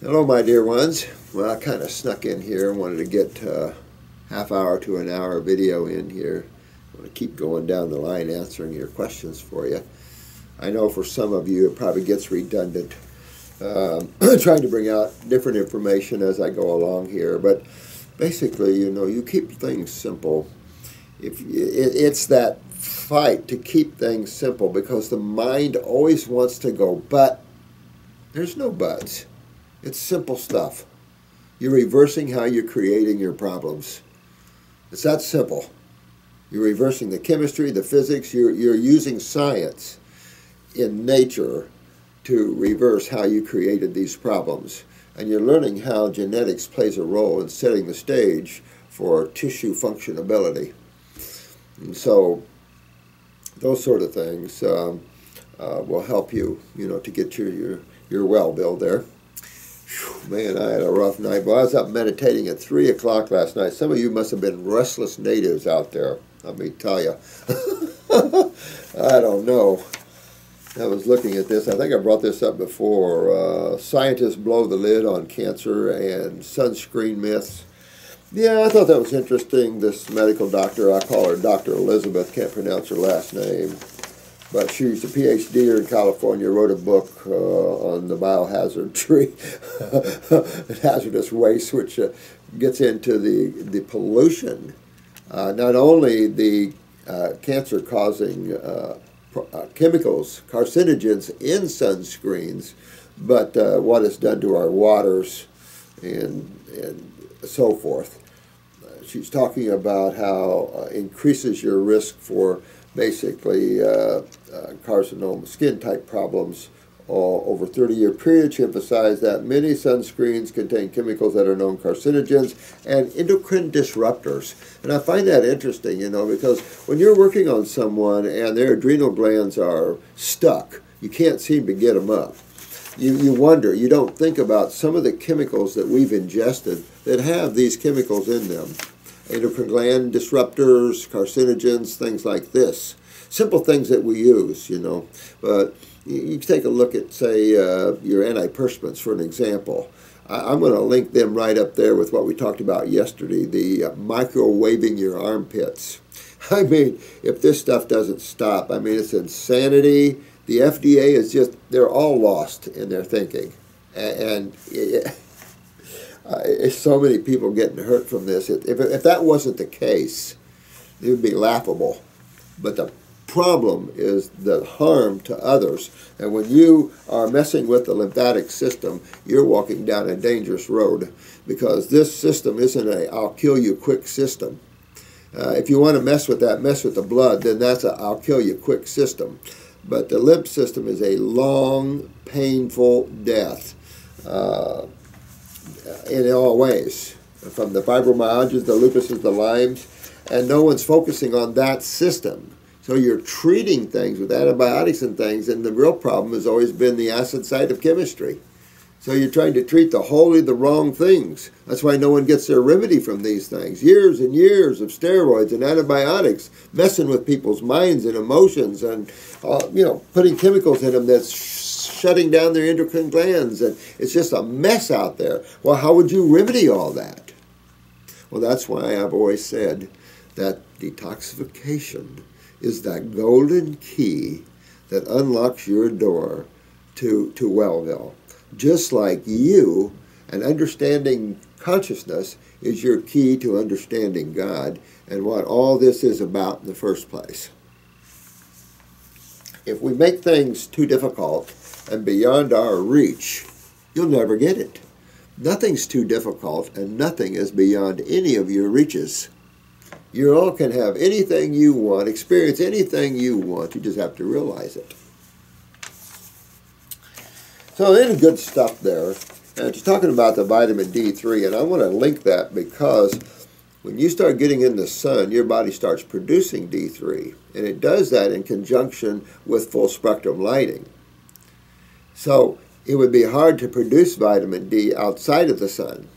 Hello, my dear ones. Well, I kind of snuck in here. Wanted to get half hour to an hour video in here. I want to keep going down the line answering your questions for you. I know for some of you it probably gets redundant. Trying to bring out different information as I go along here, but basically, you keep things simple. It's that fight to keep things simple because the mind always wants to go, but there's no buts. It's simple stuff. You're reversing how you're creating your problems. It's that simple. You're reversing the chemistry, the physics. You're using science in nature to reverse how you created these problems. And you're learning how genetics plays a role in setting the stage for tissue functionability. And so those sort of things will help you, to get your well bill there. Man, I had a rough night. Well, I was up meditating at 3 o'clock last night. Some of you must have been restless natives out there. Let me tell you. I don't know. I was looking at this. I think I brought this up before. Scientists blow the lid on cancer and sunscreen myths. Yeah, I thought that was interesting. This medical doctor, I call her Dr. Elizabeth, can't pronounce her last name. But she's a PhD in California, wrote a book on the biohazard tree, hazardous waste, which gets into the pollution, not only the cancer-causing chemicals, carcinogens in sunscreens, but what it's done to our waters and so forth. She's talking about how increases your risk for basically carcinoma, skin-type problems over a 30-year period. She emphasized that many sunscreens contain chemicals that are known carcinogens and endocrine disruptors. And I find that interesting, because when you're working on someone and their adrenal glands are stuck, you can't seem to get them up. You wonder, you don't think about some of the chemicals that we've ingested that have these chemicals in them. Endocrine gland disruptors, carcinogens, things like this. Simple things that we use, But you take a look at, say, your antiperspirants, for an example. I'm going to link them right up there with what we talked about yesterday, the microwaving your armpits. I mean, if this stuff doesn't stop, it's insanity. The FDA is just, they're all lost in their thinking. And so many people getting hurt from this. If that wasn't the case, it would be laughable. But the problem is the harm to others. And when you are messing with the lymphatic system, you're walking down a dangerous road, because this system isn't a I'll kill you quick system. If you want to mess with that, mess with the blood, then that's a I'll kill you quick system. But the lymph system is a long, painful death. In all ways, from the fibromyalgias, the lupuses, the Lymes, and no one's focusing on that system. So you're treating things with antibiotics and things, and the real problem has always been the acid side of chemistry. So you're trying to treat the wrong things. That's why no one gets their remedy from these things. Years and years of steroids and antibiotics, messing with people's minds and emotions, and putting chemicals in them that's shutting down their endocrine glands, and it's just a mess out there. Well, how would you remedy all that? Well, that's why I've always said that detoxification is that golden key that unlocks your door to Wellville. Just like you, and understanding consciousness is your key to understanding God and what all this is about in the first place. If we make things too difficult and beyond our reach, you'll never get it. Nothing's too difficult, and nothing is beyond any of your reaches. You all can have anything you want, experience anything you want, you just have to realize it. So any good stuff there. And just talking about the vitamin D3, and I want to link that because when you start getting in the sun, your body starts producing D3, and it does that in conjunction with full spectrum lighting. So it would be hard to produce vitamin D outside of the sun.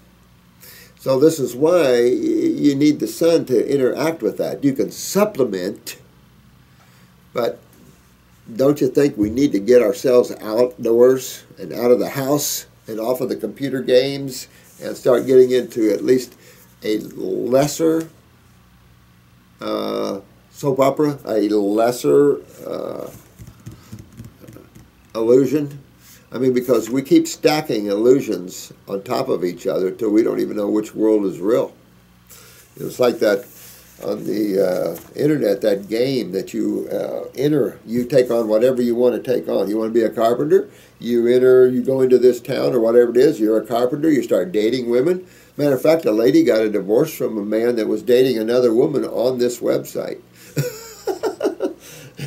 So this is why you need the sun to interact with that. You can supplement, but don't you think we need to get ourselves outdoors and out of the house and off of the computer games and start getting into at least a lesser soap opera, a lesser illusion. I mean, because we keep stacking illusions on top of each other till we don't even know which world is real. It's like that on the internet, that game that you enter, you take on whatever you want to take on. You want to be a carpenter, you enter, you go into this town or whatever it is, you're a carpenter, you start dating women. Matter of fact, a lady got a divorce from a man that was dating another woman on this website.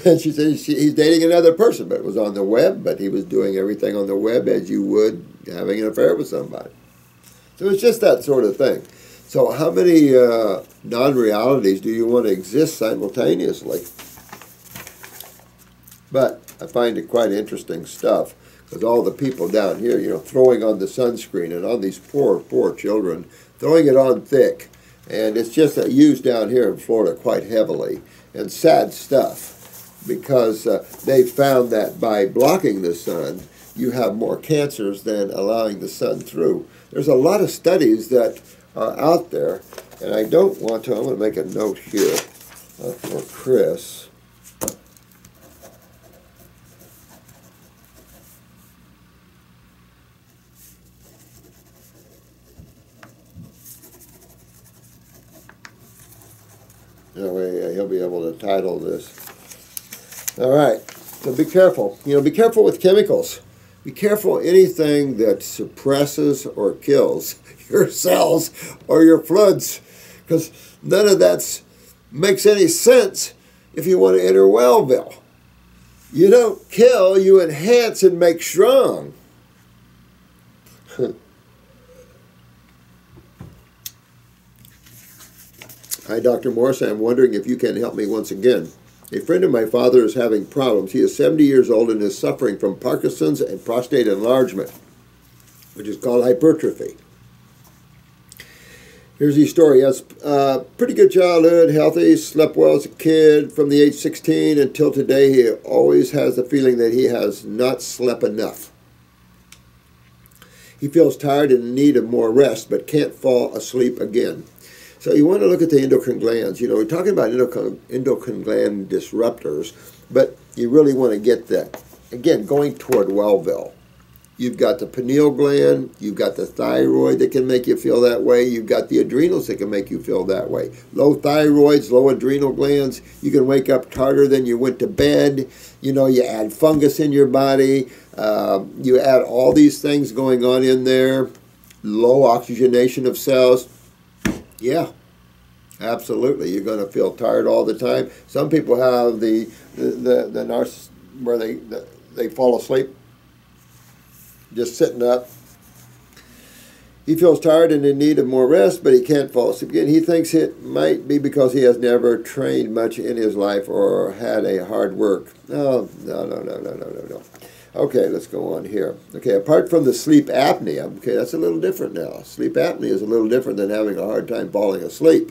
And she said he's dating another person, but it was on the web, but he was doing everything on the web as you would having an affair with somebody. So it's just that sort of thing. So how many non-realities do you want to exist simultaneously? But I find it quite interesting stuff, because all the people down here, you know, throwing on the sunscreen and on these poor children, throwing it on thick. And it's just used down here in Florida quite heavily. And sad stuff, because they found that by blocking the sun, you have more cancers than allowing the sun through. There's a lot of studies that are out there, and I don't want to, I'm going to make a note here for Chris. That way he'll be able to title this. All right, so be careful. You know, be careful with chemicals. Be careful anything that suppresses or kills your cells or your fluids, because none of that makes any sense if you want to enter Wellville. You don't kill, you enhance and make strong. Hi, Dr. Morris. I'm wondering if you can help me once again. A friend of my father is having problems. He is 70 years old and is suffering from Parkinson's and prostate enlargement, which is called hypertrophy. Here's his story. He has pretty good childhood, healthy, slept well as a kid. From the age 16 until today, he always has the feeling that he has not slept enough. He feels tired and in need of more rest, but can't fall asleep again. So you want to look at the endocrine glands. You know, we're talking about endocrine gland disruptors, but you really want to get that. Again, going toward Wellville. You've got the pineal gland, you've got the thyroid that can make you feel that way, you've got the adrenals that can make you feel that way. Low thyroids, low adrenal glands, you can wake up tighter than you went to bed. You know, you add fungus in your body, you add all these things going on in there, low oxygenation of cells. Yeah, absolutely. You're going to feel tired all the time. Some people have the narcissist where they fall asleep just sitting up. He feels tired and in need of more rest, but he can't fall asleep again. He thinks it might be because he has never trained much in his life or had a hard work. No. Okay, let's go on here. Okay, apart from the sleep apnea, okay, that's a little different now. Sleep apnea is a little different than having a hard time falling asleep.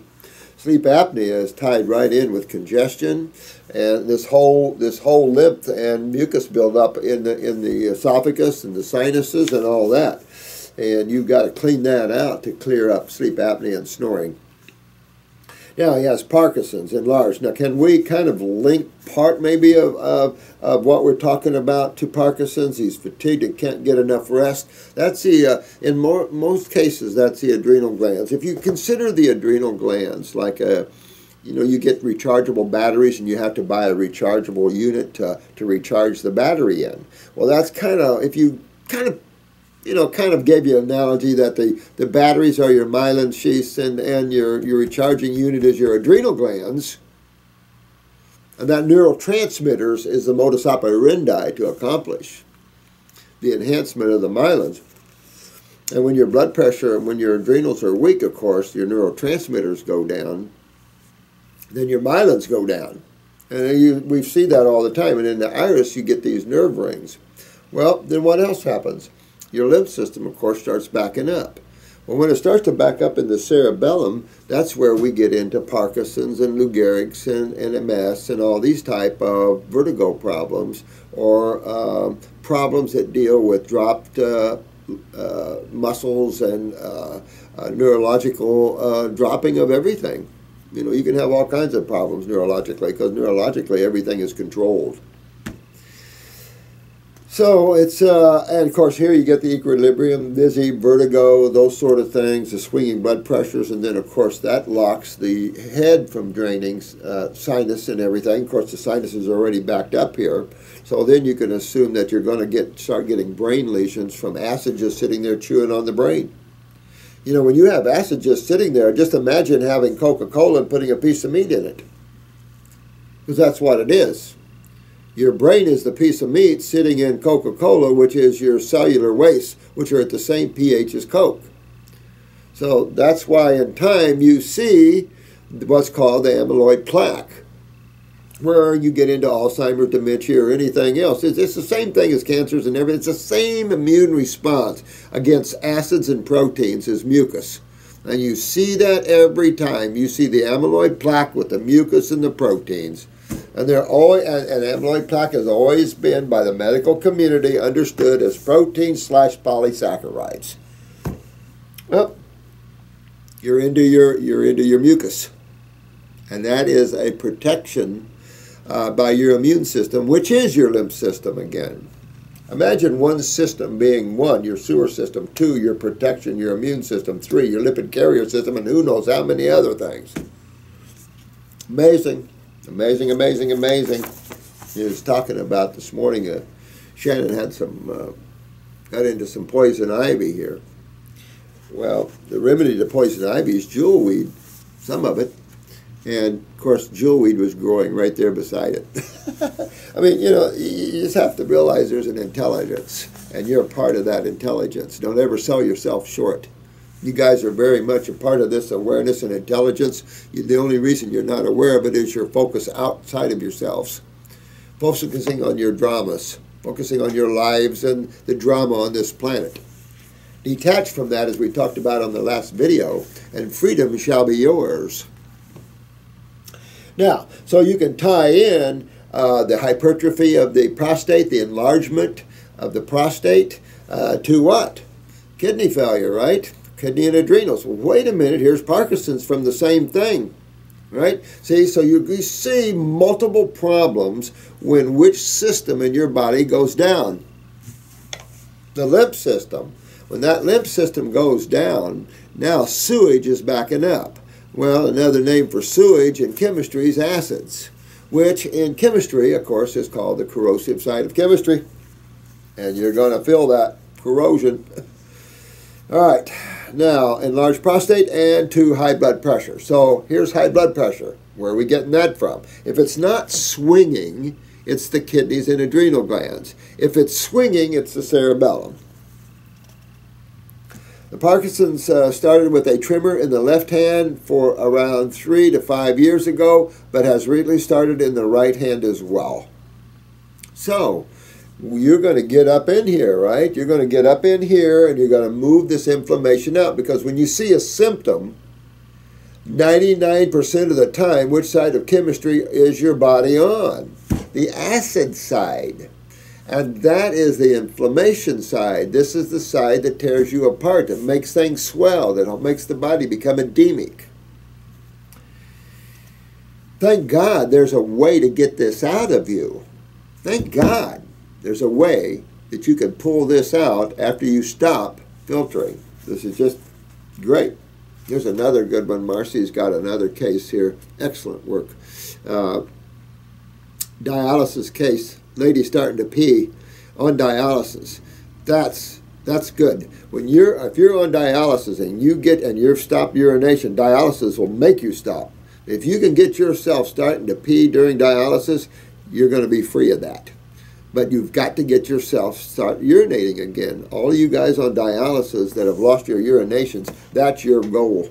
Sleep apnea is tied right in with congestion and this whole lymph and mucus buildup in the esophagus and the sinuses and all that. And you've got to clean that out to clear up sleep apnea and snoring. Now he has Parkinson's enlarged. Now can we kind of link part maybe of what we're talking about to Parkinson's? He's fatigued and can't get enough rest. That's the in most cases that's the adrenal glands. If you consider the adrenal glands like you get rechargeable batteries and you have to buy a rechargeable unit to recharge the battery in. Well, that's kind of, if you kind of gave you an analogy that the batteries are your myelin sheaths and your recharging unit is your adrenal glands. And that neurotransmitters is the modus operandi to accomplish the enhancement of the myelins. And when your blood pressure and when your adrenals are weak, of course, your neurotransmitters go down, then your myelins go down. And we see that all the time. And in the iris, you get these nerve rings. Well, then what else happens? Your lymph system, of course, starts backing up. Well, when it starts to back up in the cerebellum, that's where we get into Parkinson's and Lou Gehrig's and MS and all these type of vertigo problems or problems that deal with dropped muscles and neurological dropping of everything. You know, you can have all kinds of problems neurologically, because neurologically everything is controlled. So it's, and of course here you get the equilibrium, dizzy, vertigo, those sort of things, the swinging blood pressures, and then of course that locks the head from draining, sinus and everything. Of course the sinus is already backed up here, so then you can assume that you're going to start getting brain lesions from acid just sitting there chewing on the brain. You know, when you have acid just sitting there, just imagine having Coca-Cola and putting a piece of meat in it, because that's what it is. Your brain is the piece of meat sitting in Coca-Cola, which is your cellular wastes, which are at the same pH as Coke. So that's why in time you see what's called the amyloid plaque, where you get into Alzheimer's, dementia, or anything else. It's the same thing as cancers and everything. It's the same immune response against acids and proteins as mucus. And you see that every time. You see the amyloid plaque with the mucus and the proteins. And they're always, and amyloid plaque has always been by the medical community understood as protein/polysaccharides. Well, you're into your mucus, and that is a protection by your immune system, which is your lymph system again. Imagine one system being one, your sewer system, two, your protection, your immune system, three, your lipid carrier system, and who knows how many other things. Amazing. Amazing, amazing, amazing. He was talking about this morning, Shannon had got into some poison ivy here. Well, the remedy to poison ivy is jewelweed, some of it. And, of course, jewelweed was growing right there beside it. I mean, you know, you just have to realize there's an intelligence, and you're a part of that intelligence. Don't ever sell yourself short. You guys are very much a part of this awareness and intelligence. The only reason you're not aware of it is your focus outside of yourselves. Focusing on your dramas, focusing on your lives and the drama on this planet. Detached from that, as we talked about on the last video, and freedom shall be yours. Now, so you can tie in the hypertrophy of the prostate, the enlargement of the prostate, to what? Kidney failure, right? Kidney and adrenals. Well, wait a minute, here's Parkinson's from the same thing, right? See, so you see multiple problems when which system in your body goes down. The lymph system. When that lymph system goes down, now sewage is backing up. Well, another name for sewage in chemistry is acids, which in chemistry, of course, is called the corrosive side of chemistry. And you're going to feel that corrosion. All right, now enlarged prostate and to high blood pressure. So here's high blood pressure. Where are we getting that from? If it's not swinging, it's the kidneys and adrenal glands. If it's swinging, it's the cerebellum. The Parkinson's started with a tremor in the left hand for around 3 to 5 years ago, but has really started in the right hand as well. So you're going to get up in here, right? You're going to get up in here and you're going to move this inflammation out, because when you see a symptom, 99% of the time, which side of chemistry is your body on? The acid side. And that is the inflammation side. This is the side that tears you apart, that makes things swell, that makes the body become edemic. Thank God there's a way to get this out of you. Thank God there's a way that you can pull this out after you stop filtering. This is just great. Here's another good one. Marcy's got another case here. Excellent work. Dialysis case. Lady starting to pee on dialysis. That's good. If you're on dialysis and you've stopped urination, dialysis will make you stop. If you can get yourself starting to pee during dialysis, you're going to be free of that. But you've got to get yourself start urinating again. All of you guys on dialysis that have lost your urinations, that's your goal.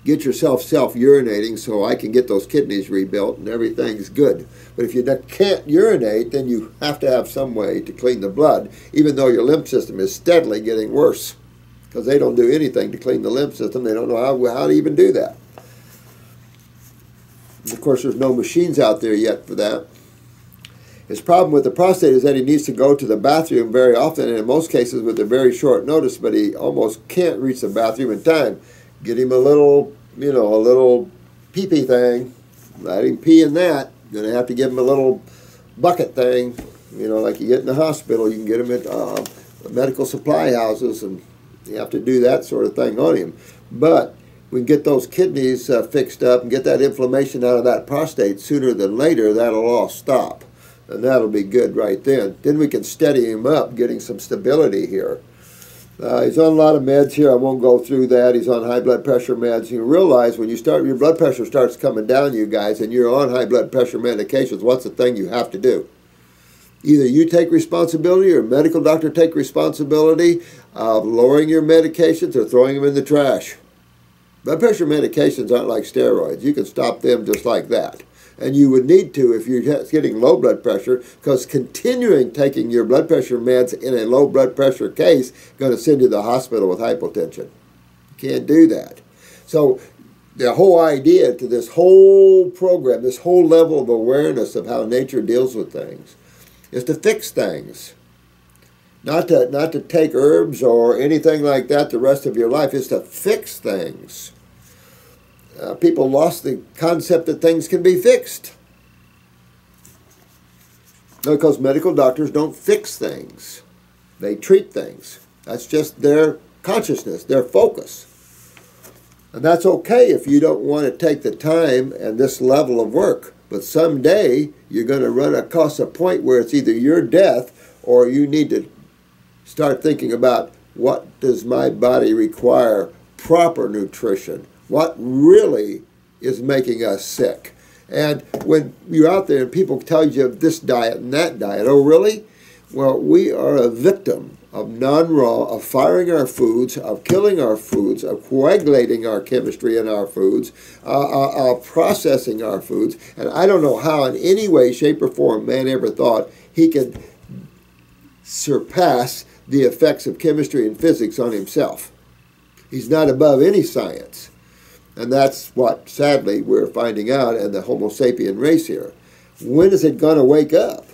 Get yourself self-urinating so I can get those kidneys rebuilt and everything's good. But if you can't urinate, then you have to have some way to clean the blood, even though your lymph system is steadily getting worse, because they don't do anything to clean the lymph system. They don't know how to even do that. Of course, there's no machines out there yet for that. His problem with the prostate is that he needs to go to the bathroom very often, and in most cases with a very short notice, but he almost can't reach the bathroom in time. Get him a little, a little pee-pee thing. Let him pee in that. You're going to have to give him a little bucket thing, like you get in the hospital. You can get him at medical supply houses, and you have to do that sort of thing on him. But we can get those kidneys fixed up and get that inflammation out of that prostate sooner than later. That'll all stop. And that'll be good right then. Then we can steady him up, getting some stability here. He's on a lot of meds here. I won't go through that. He's on high blood pressure meds. You realize when your blood pressure starts coming down, you guys, and you're on high blood pressure medications, what's the thing you have to do? Either you take responsibility or a medical doctor take responsibility of lowering your medications or throwing them in the trash. Blood pressure medications aren't like steroids. You can stop them just like that. And you would need to if you're getting low blood pressure, because continuing taking your blood pressure meds in a low blood pressure case is going to send you to the hospital with hypotension. You can't do that. So the whole idea to this whole program, this whole level of awareness of how nature deals with things, is to fix things. Not to take herbs or anything like that the rest of your life. It's to fix things. People lost the concept that things can be fixed. Because medical doctors don't fix things. They treat things. That's just their consciousness, their focus. And that's okay if you don't want to take the time and this level of work. But someday you're going to run across a point where it's either your death or you need to start thinking about, what does my body require? Proper nutrition. What really is making us sick? And when you're out there and people tell you this diet and that diet, oh really? Well, we are a victim of non-raw, of firing our foods, of killing our foods, of coagulating our chemistry in our foods, of processing our foods. And I don't know how in any way, shape, or form man ever thought he could surpass the effects of chemistry and physics on himself. He's not above any science. And that's what, sadly, we're finding out in the Homo sapien race here. When is it going to wake up?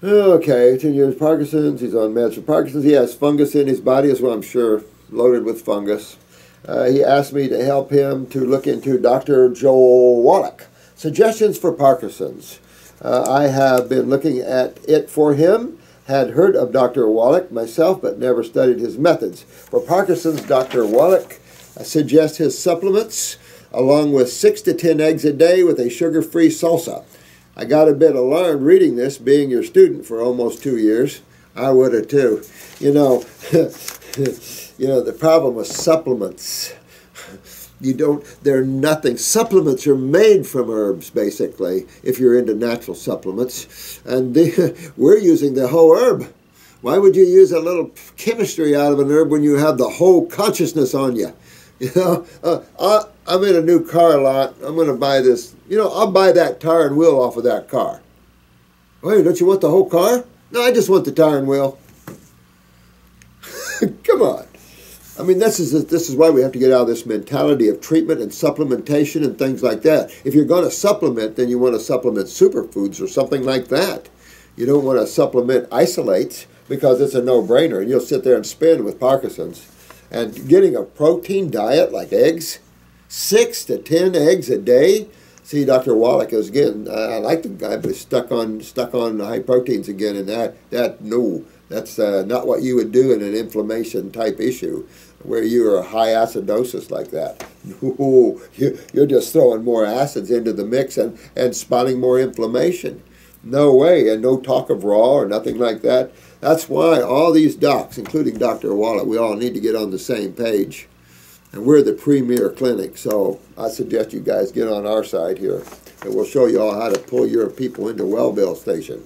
Okay, 10 years Parkinson's. He's on meds for Parkinson's. He has fungus in his body as well, I'm sure, loaded with fungus. He asked me to help him to look into Dr. Joel Wallach. Suggestions for Parkinson's. I have been looking at it for him. Had heard of Dr. Wallach myself, but never studied his methods. For Parkinson's, Dr. Wallach suggests his supplements, along with 6 to 10 eggs a day with a sugar-free salsa. I got a bit alarmed reading this, being your student for almost 2 years. I would have too. The problem with supplements, they're nothing. Supplements are made from herbs, basically, if you're into natural supplements. And we're using the whole herb. Why would you use a little chemistry out of an herb when you have the whole consciousness on you? I'm in a new car lot. I'm going to buy this. I'll buy that tire and wheel off of that car. Wait, don't you want the whole car? No, I just want the tire and wheel. Come on. I mean, this is why we have to get out of this mentality of treatment and supplementation and things like that. If you're going to supplement, then you want to supplement superfoods or something like that. You don't want to supplement isolates because it's a no-brainer, and you'll sit there and spin with Parkinson's. And getting a protein diet like eggs, 6 to 10 eggs a day. See, Dr. Wallach is again. I like the guy, but he's stuck on high proteins again, and that's not what you would do in an inflammation type issue, where you are high acidosis like that. No, you're just throwing more acids into the mix and spawning more inflammation. No way, and no talk of raw or nothing like that. That's why all these docs, including Dr. Wallach, we all need to get on the same page. And we're the premier clinic, so I suggest you guys get on our side here, and we'll show you all how to pull your people into Wellville Station.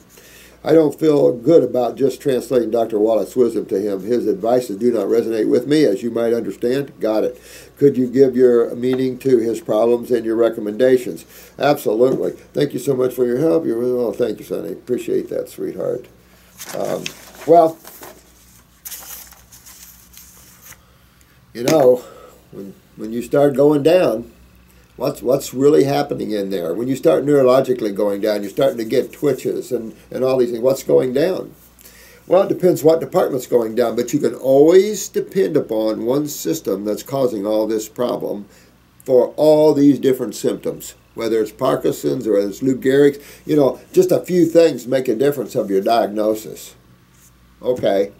I don't feel good about just translating Dr. Wallach's wisdom to him. His advices do not resonate with me, as you might understand. Got it. Could you give your meaning to his problems and your recommendations? Absolutely. Thank you so much for your help. You're really well. Thank you, Sonny. Appreciate that, sweetheart. When you start going down, What's really happening in there? When you start neurologically going down, you're starting to get twitches and all these things. What's going down? Well, it depends what department's going down, but you can always depend upon one system that's causing all this problem for all these different symptoms, whether it's Parkinson's or whether it's Lou Gehrig's. You know, just a few things make a difference of your diagnosis. Okay,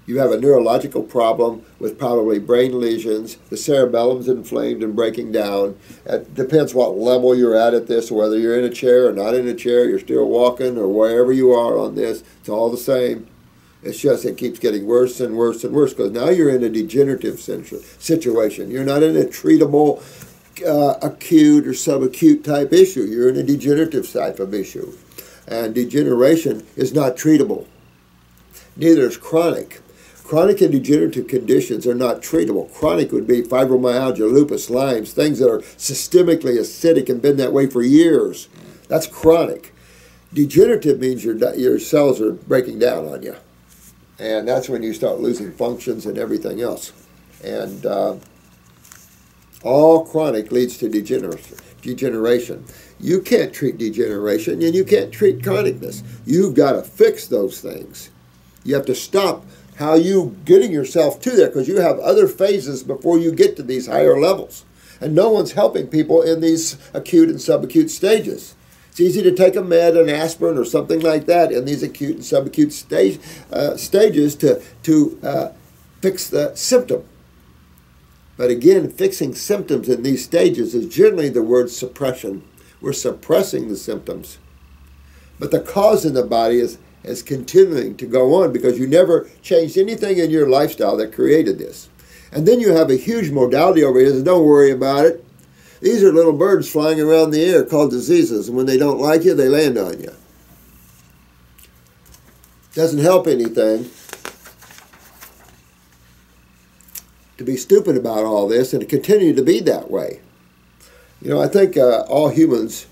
you have a neurological problem with probably brain lesions. The cerebellum's inflamed and breaking down. It depends what level you're at this, or whether you're in a chair or not in a chair, you're still walking, or wherever you are on this, it's all the same. It's just it keeps getting worse and worse and worse because now you're in a degenerative situation. You're not in a treatable, acute or subacute type issue. You're in a degenerative type of issue. And degeneration is not treatable. Neither is chronic. Chronic and degenerative conditions are not treatable. Chronic would be fibromyalgia, lupus, Lyme's, things that are systemically acidic and been that way for years. That's chronic. Degenerative means your cells are breaking down on you. And that's when you start losing functions and everything else. And all chronic leads to degeneration. You can't treat degeneration and you can't treat chronicness. You've got to fix those things. You have to stop how you getting yourself to there because you have other phases before you get to these higher levels. And no one's helping people in these acute and subacute stages. It's easy to take a med, an aspirin, or something like that in these acute and subacute stages to fix the symptom. But again, fixing symptoms in these stages is generally the word suppression. We're suppressing the symptoms. But the cause in the body is continuing to go on because you never changed anything in your lifestyle that created this. And then you have a huge modality over here that don't worry about it. These are little birds flying around the air called diseases, and when they don't like you, they land on you. Doesn't help anything to be stupid about all this and to continue to be that way. You know, I think all humans,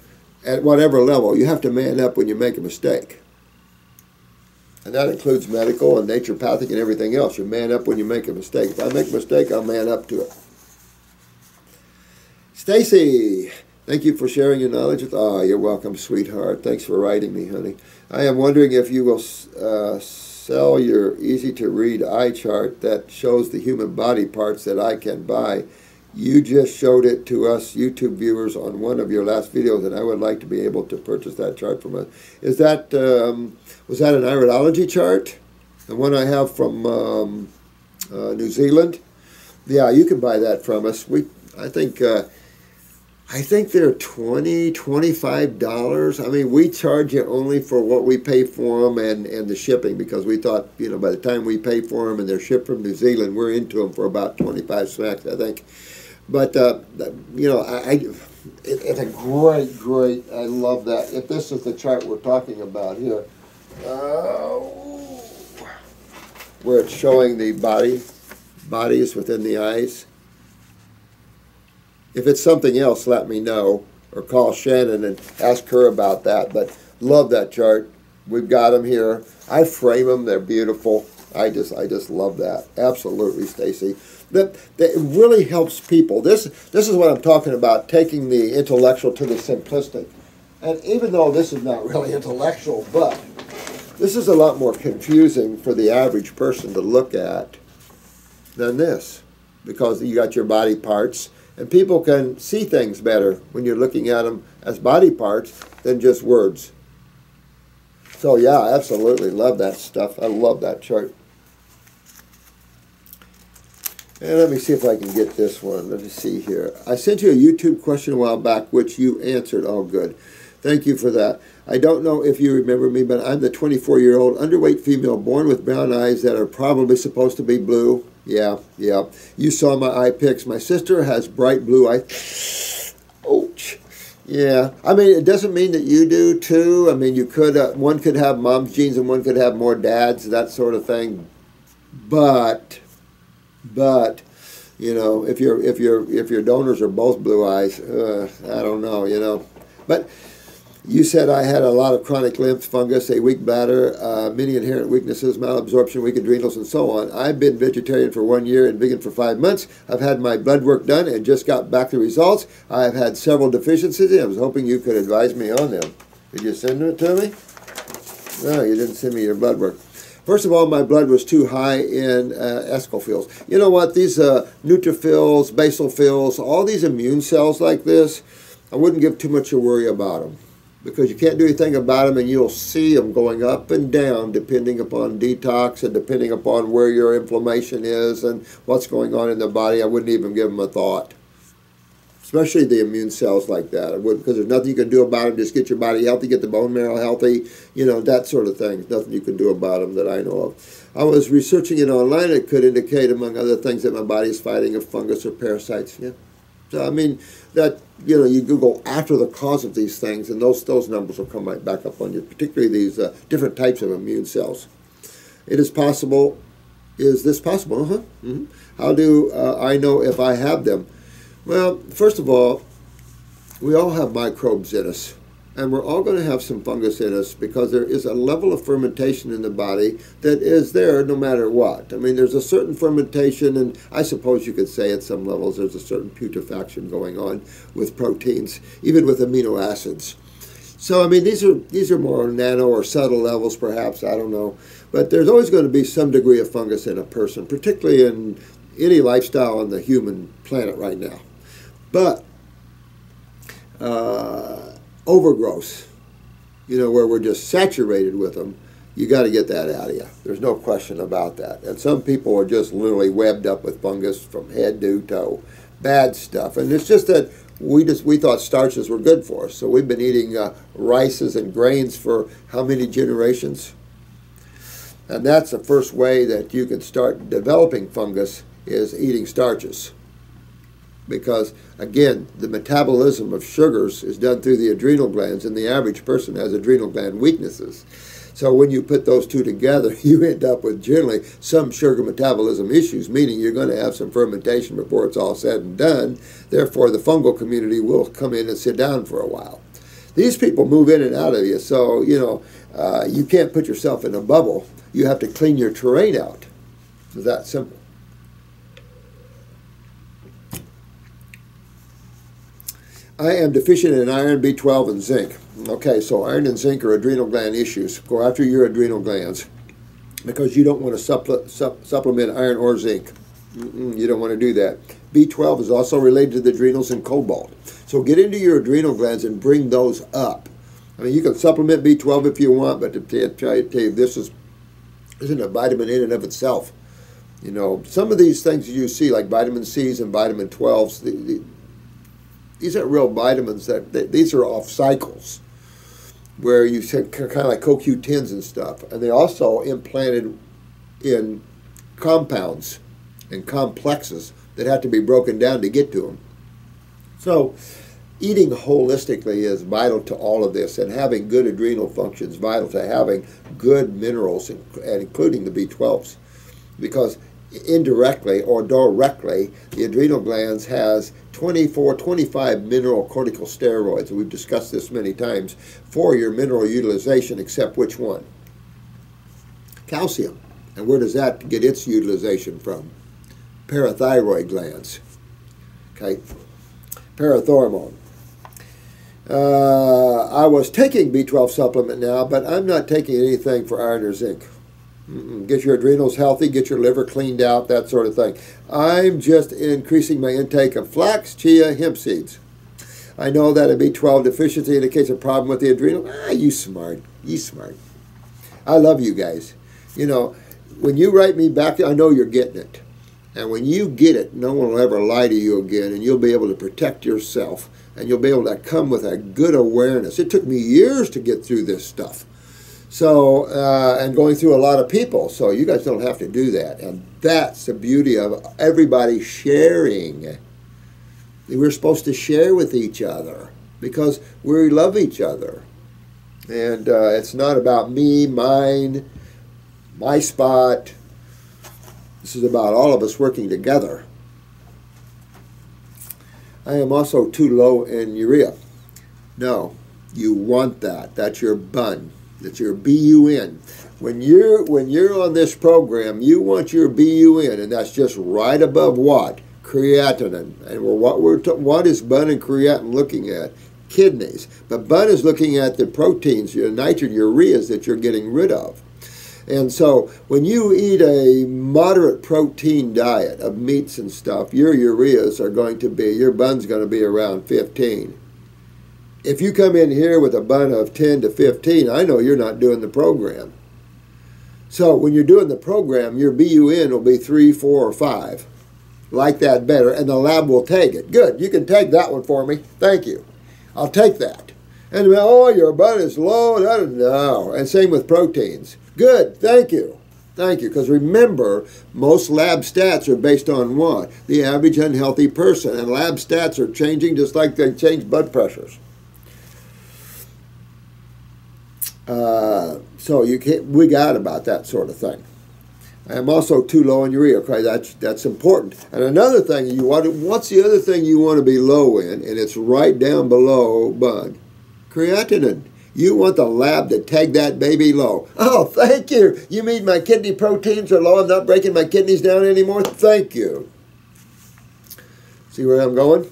at whatever level, you have to man up when you make a mistake. And that includes medical and naturopathic and everything else. You man up when you make a mistake. If I make a mistake, I'll man up to it. Stacy, thank you for sharing your knowledge with... Oh, you're welcome, sweetheart. Thanks for writing me, honey. I am wondering if you will sell your easy-to-read eye chart that shows the human body parts that I can buy. You just showed it to us YouTube viewers on one of your last videos, and I would like to be able to purchase that chart from us. Is that, was that an iridology chart? The one I have from New Zealand? Yeah, you can buy that from us. I think they're $20, $25. I mean, we charge you only for what we pay for them and the shipping because we thought, you know, by the time we pay for them and they're shipped from New Zealand, we're into them for about 25 cents, I think. But, you know, it's a great, I love that. If this is the chart we're talking about here, where it's showing the bodies within the eyes. If it's something else, let me know, or call Shannon and ask her about that. But love that chart. We've got them here. I frame them. They're beautiful. I just love that. Absolutely, Stacy. That really helps people. This is what I'm talking about, taking the intellectual to the simplistic. And even though this is not really intellectual, but this is a lot more confusing for the average person to look at than this, because you got your body parts. And people can see things better when you're looking at them as body parts than just words. So yeah, absolutely love that stuff. I love that chart. And let me see if I can get this one. Let me see here. I sent you a YouTube question a while back, which you answered. Oh, good. Thank you for that. I don't know if you remember me, but I'm the 24-year-old underweight female born with brown eyes that are probably supposed to be blue. Yeah. You saw my eye pics. My sister has bright blue eyes. Ouch. Yeah. I mean, it doesn't mean that you do, too. I mean, you could, one could have mom's genes and one could have more dad's, that sort of thing. But, you know, if your donors are both blue eyes, I don't know, you know. But You said I had a lot of chronic lymph, fungus, a weak bladder, many inherent weaknesses, malabsorption, weak adrenals, and so on. I've been vegetarian for 1 year and vegan for 5 months. I've had my blood work done and just got back the results. I've had several deficiencies, and I was hoping you could advise me on them. Did you send it to me? No, you didn't send me your blood work. First of all, my blood was too high in eosinophils. You know what? These neutrophils, basophils, all these immune cells like this, I wouldn't give too much a worry about them, because you can't do anything about them, and you'll see them going up and down depending upon detox and depending upon where your inflammation is and what's going on in the body. I wouldn't even give them a thought, especially the immune cells like that. I wouldn't, because there's nothing you can do about them. Just get your body healthy, get the bone marrow healthy, you know, that sort of thing. Nothing you can do about them that I know of. I was researching it online. It could indicate, among other things, that my body is fighting a fungus or parasites. Yeah. So, I mean, that, you know, you Google after the cause of these things, and those numbers will come right back up on you, particularly these different types of immune cells. It is possible. Is this possible? Mm-hmm. How do I know if I have them? Well, first of all, we all have microbes in us, and we're all going to have some fungus in us, because there is a level of fermentation in the body that is there no matter what. I mean, there's a certain fermentation, and I suppose you could say at some levels there's a certain putrefaction going on with proteins, even with amino acids. So, I mean, these are more nano or subtle levels, perhaps, I don't know. But there's always going to be some degree of fungus in a person, particularly in any lifestyle on the human planet right now. But overgrowth, you know, where we're just saturated with them, you got to get that out of you. There's no question about that. And some people are just literally webbed up with fungus from head to toe. Bad stuff. And it's just that we thought starches were good for us. So we've been eating rices and grains for how many generations? And that's the first way that you can start developing fungus, is eating starches. Because, again, the metabolism of sugars is done through the adrenal glands, and the average person has adrenal gland weaknesses. So when you put those two together, you end up with generally some sugar metabolism issues, meaning you're going to have some fermentation before it's all said and done. Therefore, the fungal community will come in and sit down for a while. These people move in and out of you, so, you know, you can't put yourself in a bubble. You have to clean your terrain out. It's that simple. I am deficient in iron, B12, and zinc. Okay, so iron and zinc are adrenal gland issues. Go after your adrenal glands, because you don't want to supplement iron or zinc. You don't want to do that. B12 is also related to the adrenals and cobalt. So get into your adrenal glands and bring those up. I mean, you can supplement B12 if you want, but to tell you, this isn't a vitamin in and of itself. You know, some of these things you see, like vitamin C's and vitamin 12s, these aren't real vitamins. These are off cycles, where you said kind of like CoQ10s and stuff. And they also implanted in compounds and complexes that have to be broken down to get to them. So eating holistically is vital to all of this, and having good adrenal function is vital to having good minerals, and including the B12s. Because indirectly or directly, the adrenal glands has 25 mineral corticosteroids. We've discussed this many times, for your mineral utilization, except which one? Calcium. And where does that get its utilization from? Parathyroid glands. Okay. Parathormone. I was taking B12 supplement now, but I'm not taking anything for iron or zinc. Get your adrenals healthy, get your liver cleaned out, that sort of thing. I'm just increasing my intake of flax, chia, hemp seeds. I know that a B12 deficiency indicates a problem with the adrenal. You smart. You smart. I love you guys. You know, when you write me back, I know you're getting it. And when you get it, no one will ever lie to you again, and you'll be able to protect yourself, and you'll be able to come with a good awareness. It took me years to get through this stuff. So, and going through a lot of people, so you guys don't have to do that. And that's the beauty of everybody sharing. We're supposed to share with each other, because we love each other. And it's not about me, mine, my spot. This is about all of us working together. I am also too low in urea. No, You want that. That's your BUN. That's your BUN. When you're on this program, you want your BUN, and that's just right above what? Creatinine. And what is BUN and creatinine looking at? Kidneys. But BUN is looking at the proteins, your nitrogen, ureas that you're getting rid of. And so when you eat a moderate protein diet of meats and stuff, your ureas are going to be, your BUN's going to be around 15. If you come in here with a BUN of 10 to 15, I know you're not doing the program. So when you're doing the program, your BUN will be 3, 4, or 5. Like that better, and the lab will take it. Good, you can take that one for me. Thank you. I'll take that. And, oh, your BUN is low. No. And same with proteins. Good, thank you. Thank you, because remember, most lab stats are based on what? The average unhealthy person, and lab stats are changing just like they change blood pressures. So we got about that sort of thing. I am also too low in urea. Okay, that's important. And another thing what's the other thing you want to be low in? And it's right down below BUN. Creatinine. You want the lab to tag that baby low. Oh, thank you. You mean my kidney proteins are low? I'm not breaking my kidneys down anymore? Thank you. See where I'm going?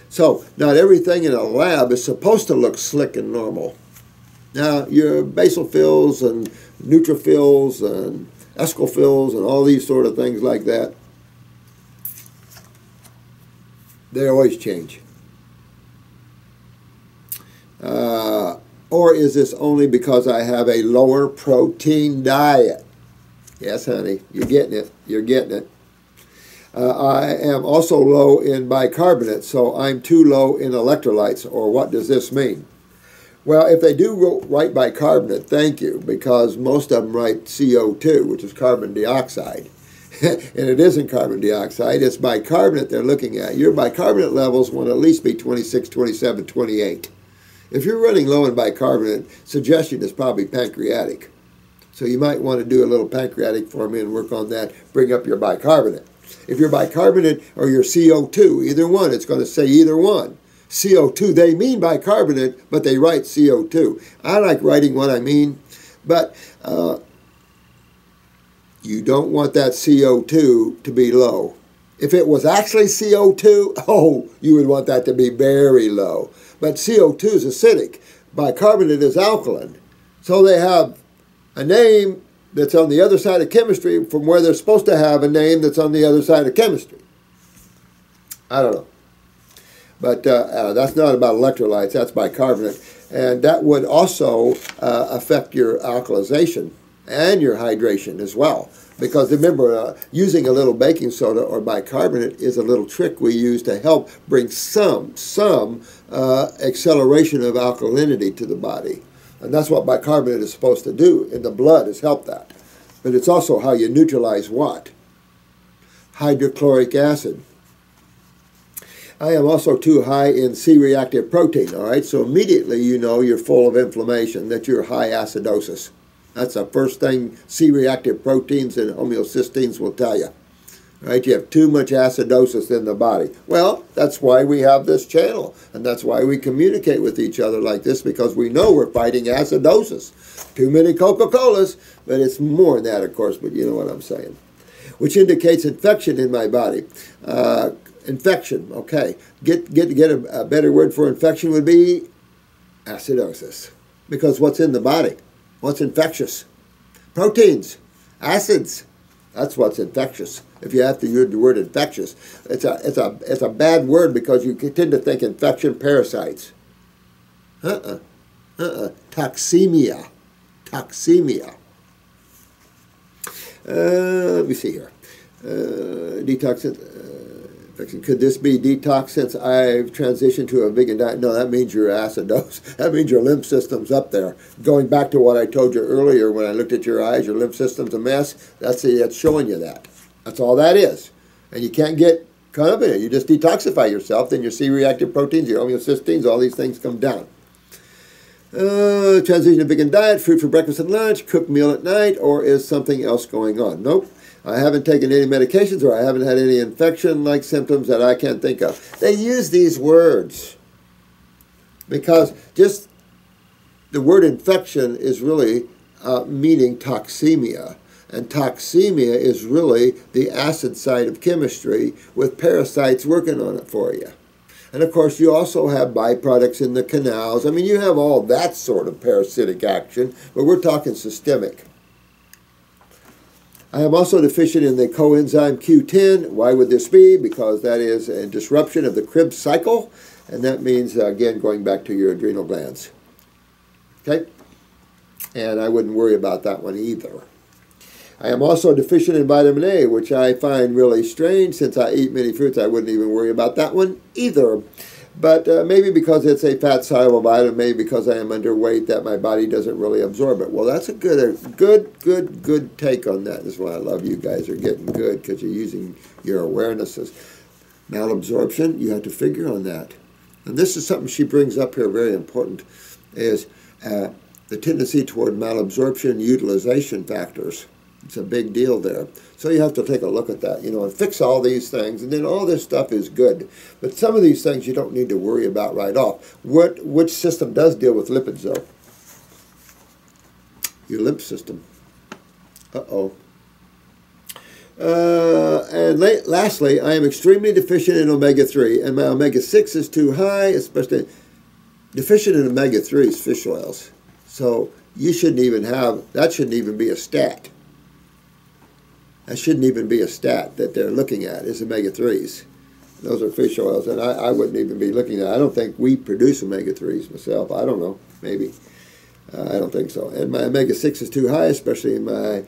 So, not everything in a lab is supposed to look slick and normal. Now, your basophils and neutrophils and escophils and all these sort of things like that, they always change. Or is this only because I have a lower protein diet? Yes, honey, you're getting it. You're getting it. I am also low in bicarbonate, so I'm too low in electrolytes. Or what does this mean? Well, if they do write bicarbonate, thank you, because most of them write CO2, which is carbon dioxide. And it isn't carbon dioxide, it's bicarbonate they're looking at. Your bicarbonate levels want to at least be 26, 27, 28. If you're running low in bicarbonate, suggestion is probably pancreatic. So you might want to do a little pancreatic for me and work on that, bring up your bicarbonate. If your bicarbonate or your CO2, either one, it's going to say either one. CO2, they mean bicarbonate, but they write CO2. I like writing what I mean, but you don't want that CO2 to be low. If it was actually CO2, oh, you would want that to be very low. But CO2 is acidic. Bicarbonate is alkaline. So they have a name that's on the other side of chemistry from where they're supposed to have a name that's on the other side of chemistry. I don't know. But that's not about electrolytes, that's bicarbonate. And that would also affect your alkalization and your hydration as well. Because remember, using a little baking soda or bicarbonate is a little trick we use to help bring some acceleration of alkalinity to the body. And that's what bicarbonate is supposed to do in the blood, is help that. But it's also how you neutralize what? Hydrochloric acid. I am also too high in C-reactive protein, all right? So immediately you know you're full of inflammation, that you're high acidosis. That's the first thing C-reactive proteins and homeocysteines will tell you. Right? You have too much acidosis in the body. Well, that's why we have this channel, and that's why we communicate with each other like this, because we know we're fighting acidosis. Too many Coca-Colas, but it's more than that, of course, but you know what I'm saying. Which indicates infection in my body. Infection, okay. Get a better word for infection would be acidosis. Because what's in the body? What's infectious? Proteins, acids. That's what's infectious. If you have to use the word infectious, it's a bad word because you tend to think infection, parasites. Toxemia. Toxemia. Let me see here. Could this be detox since I've transitioned to a vegan diet? No, that means your acidosis. That means your lymph system's up there. Going back to what I told you earlier when I looked at your eyes, your lymph system's a mess. That's showing you that. That's all that is. And you can't get caught up in it. You just detoxify yourself, then your C-reactive proteins, your homeocysteines, all these things come down. Transition to vegan diet, fruit for breakfast and lunch, cooked meal at night, or is something else going on? Nope. I haven't taken any medications, or I haven't had any infection-like symptoms that I can't think of. They use these words. because just the word infection is really meaning toxemia. And toxemia is really the acid side of chemistry with parasites working on it for you. And of course, you also have byproducts in the canals. I mean, you have all that sort of parasitic action, but we're talking systemic. I am also deficient in the coenzyme Q10. Why would this be? Because that is a disruption of the Krebs cycle, and that means, again, going back to your adrenal glands. Okay? And I wouldn't worry about that one either. I am also deficient in vitamin A, which I find really strange. Since I eat many fruits, I wouldn't even worry about that one either. But maybe because it's a fat-soluble vitamin, maybe because I am underweight, that my body doesn't really absorb it. Well, that's a good take on that. That's why I love you guys are getting good, because you're using your awarenesses. Malabsorption, you have to figure on that. And this is something she brings up here, very important, is the tendency toward malabsorption utilization factors. It's a big deal there. So you have to take a look at that, and fix all these things. And then all this stuff is good. But some of these things you don't need to worry about right off. Which system does deal with lipids, though? Your lymph system. Uh-oh. And lastly, I am extremely deficient in omega-3. And my omega-6 is too high, especially deficient in omega-3s, fish oils. So you shouldn't even have, that shouldn't even be a stat. That shouldn't even be a stat that they're looking at, is omega-3s. Those are fish oils, and I wouldn't even be looking at. I don't think we produce omega-3s myself. I don't know, maybe. I don't think so. And my omega-6 is too high, especially in my,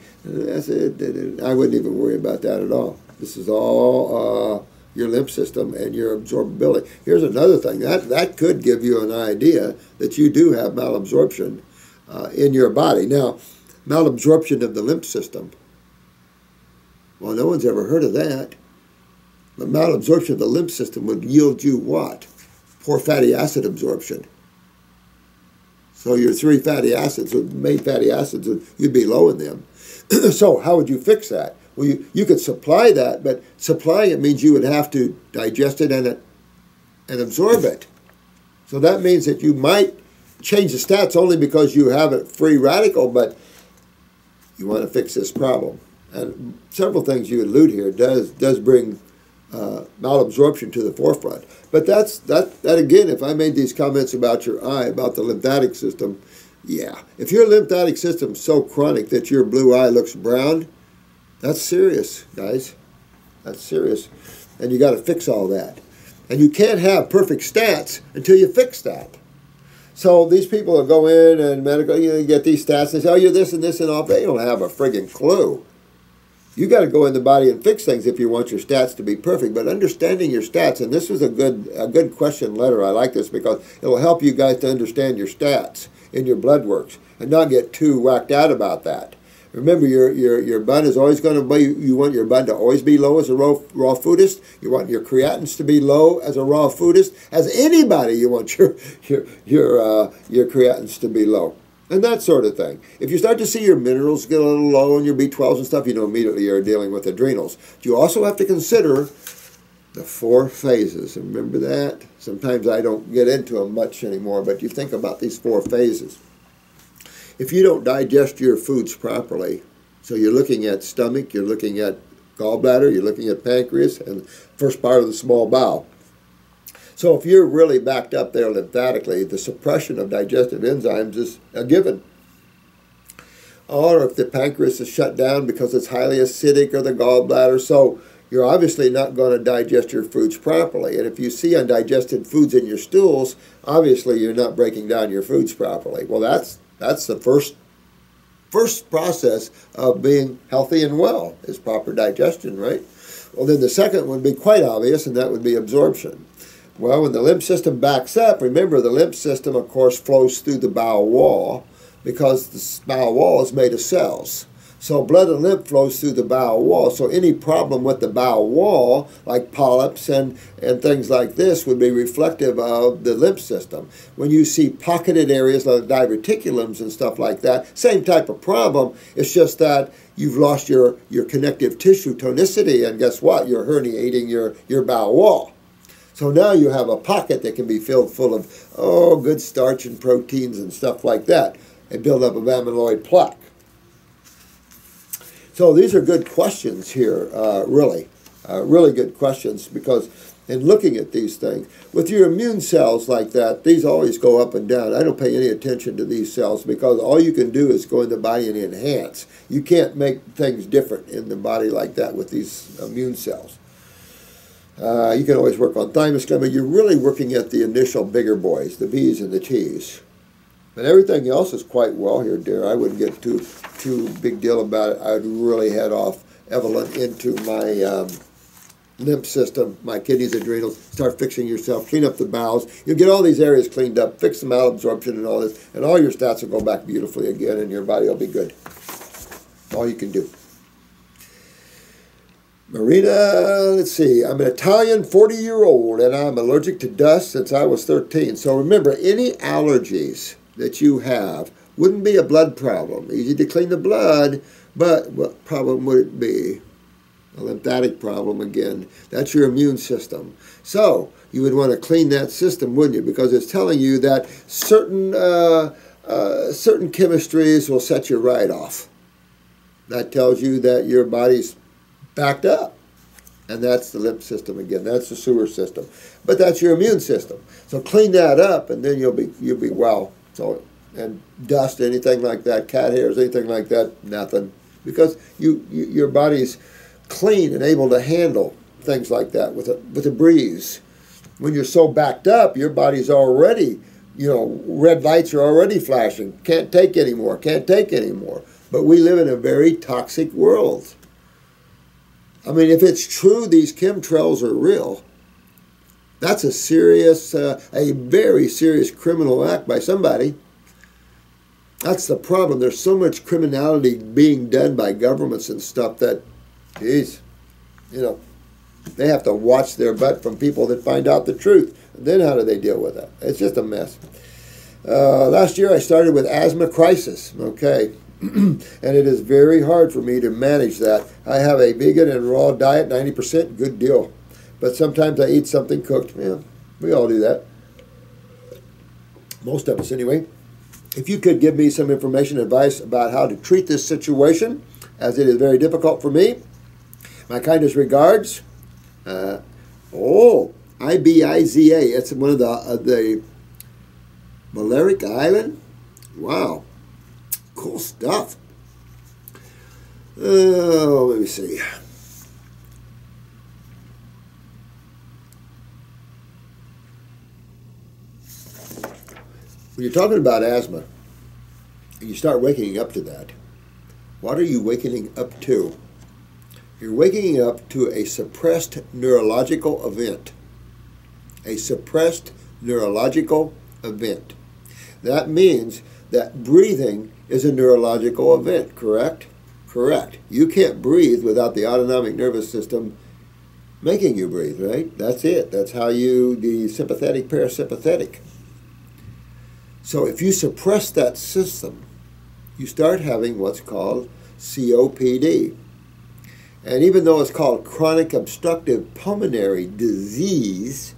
I wouldn't even worry about that at all. This is all your lymph system and your absorbability. Here's another thing. That could give you an idea that you do have malabsorption in your body. Now, malabsorption of the lymph system. Well, no one's ever heard of that. But malabsorption of the lymph system would yield you what? Poor fatty acid absorption. So your 3 fatty acids, main fatty acids, you'd be low in them. So how would you fix that? Well, you could supply that, but supplying it means you would have to digest it and absorb it. So that means that you might change the stats only because you have a free radical, but you want to fix this problem. And several things you allude here does bring malabsorption to the forefront. But that again, if I made these comments about your eye, about the lymphatic system, yeah. If your lymphatic system's so chronic that your blue eye looks brown, that's serious, guys. That's serious. And you got to fix all that. And you can't have perfect stats until you fix that. So these people will go in and medical, you get these stats, and they say, oh, you're this and this and all. They don't have a friggin' clue. You got to go in the body and fix things if you want your stats to be perfect. But understanding your stats, and this was a good question letter. I like this because it will help you guys to understand your stats in your blood works and not get too whacked out about that. Remember, your bun is always going to be, you want your bun to always be low as a raw foodist. You want your creatins to be low as a raw foodist. As anybody, you want your creatins to be low. And that sort of thing. If you start to see your minerals get a little low and your B12s and stuff, you know immediately you're dealing with adrenals. But you also have to consider the 4 phases. Remember that? Sometimes I don't get into them much anymore, but you think about these 4 phases. If you don't digest your foods properly, so you're looking at stomach, you're looking at gallbladder, you're looking at pancreas, and the first part of the small bowel. So if you're really backed up there lymphatically, the suppression of digestive enzymes is a given. Or if the pancreas is shut down because it's highly acidic, or the gallbladder, so you're obviously not going to digest your foods properly. And if you see undigested foods in your stools, obviously you're not breaking down your foods properly. Well, that's the first process of being healthy and well, is proper digestion, right? Well, then the second would be quite obvious, and that would be absorption. Well, when the lymph system backs up, remember the lymph system, of course, flows through the bowel wall because the bowel wall is made of cells. So blood and lymph flows through the bowel wall. So any problem with the bowel wall, like polyps and things like this, would be reflective of the lymph system. When you see pocketed areas like diverticulums and stuff like that, same type of problem. It's just that you've lost your connective tissue tonicity, and guess what? You're herniating your bowel wall. So now you have a pocket that can be filled full of, good starch and proteins and stuff like that, and build up of amyloid plaque. So these are good questions here, really good questions, because in looking at these things, with your immune cells like that, these always go up and down. I don't pay any attention to these cells because all you can do is go in the body and enhance. You can't make things different in the body like that with these immune cells. You can always work on thymus, but you're really working at the initial bigger boys, the B's and the T's. But everything else is quite well here, dear. I wouldn't get too big deal about it. I would really head off Evelyne into my lymph system, my kidneys, adrenals, start fixing yourself, clean up the bowels. You'll get all these areas cleaned up, fix the malabsorption and all this, and all your stats will go back beautifully again, and your body will be good. All you can do. Marina, let's see, I'm an Italian 40-year-old, and I'm allergic to dust since I was 13. So remember, any allergies that you have wouldn't be a blood problem. Easy to clean the blood, but what problem would it be? A lymphatic problem again. That's your immune system. So you would want to clean that system, wouldn't you? Because it's telling you that certain chemistries will set you right off. That tells you that your body's backed up. And that's the lymph system again. That's the sewer system. But that's your immune system. So clean that up, and then you'll be well. So, and dust, anything like that, cat hairs, anything like that, nothing. Because your body's clean and able to handle things like that with a breeze. When you're so backed up, your body's already, red lights are already flashing. Can't take anymore, can't take anymore. But we live in a very toxic world. I mean, if it's true these chemtrails are real, that's a serious, a very serious criminal act by somebody. That's the problem. There's so much criminality being done by governments and stuff that, geez, they have to watch their butt from people that find out the truth. And then how do they deal with it? It's just a mess. Last year I started with asthma crisis, okay? And it is very hard for me to manage that. I have a vegan and raw diet, 90%, good deal. But sometimes I eat something cooked. Yeah, we all do that. Most of us anyway. If you could give me some information, advice about how to treat this situation, as it is very difficult for me. My kindest regards. Ibiza. It's one of the Balearic Island. Wow. Cool stuff. Let me see. When you're talking about asthma, and you start waking up to that, what are you waking up to? You're waking up to a suppressed neurological event. A suppressed neurological event. That means that breathing is a neurological event, correct? Correct. You can't breathe without the autonomic nervous system making you breathe, right? That's it. That's how the sympathetic, parasympathetic. So if you suppress that system, you start having what's called COPD. And even though it's called chronic obstructive pulmonary disease,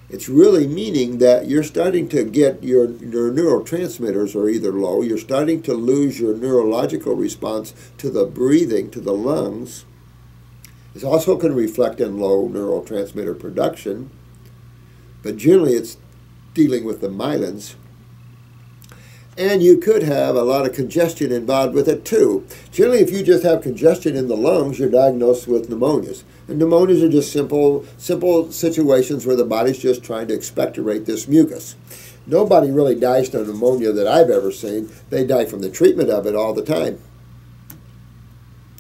it's really meaning that you're starting to get your neurotransmitters are either low, you're starting to lose your neurological response to the breathing, to the lungs. It also can reflect in low neurotransmitter production, but generally it's dealing with the myelins. And you could have a lot of congestion involved with it too. Generally, if you just have congestion in the lungs, you're diagnosed with pneumonias. And pneumonias are just simple situations where the body's just trying to expectorate this mucus. Nobody really dies from pneumonia that I've ever seen. They die from the treatment of it all the time.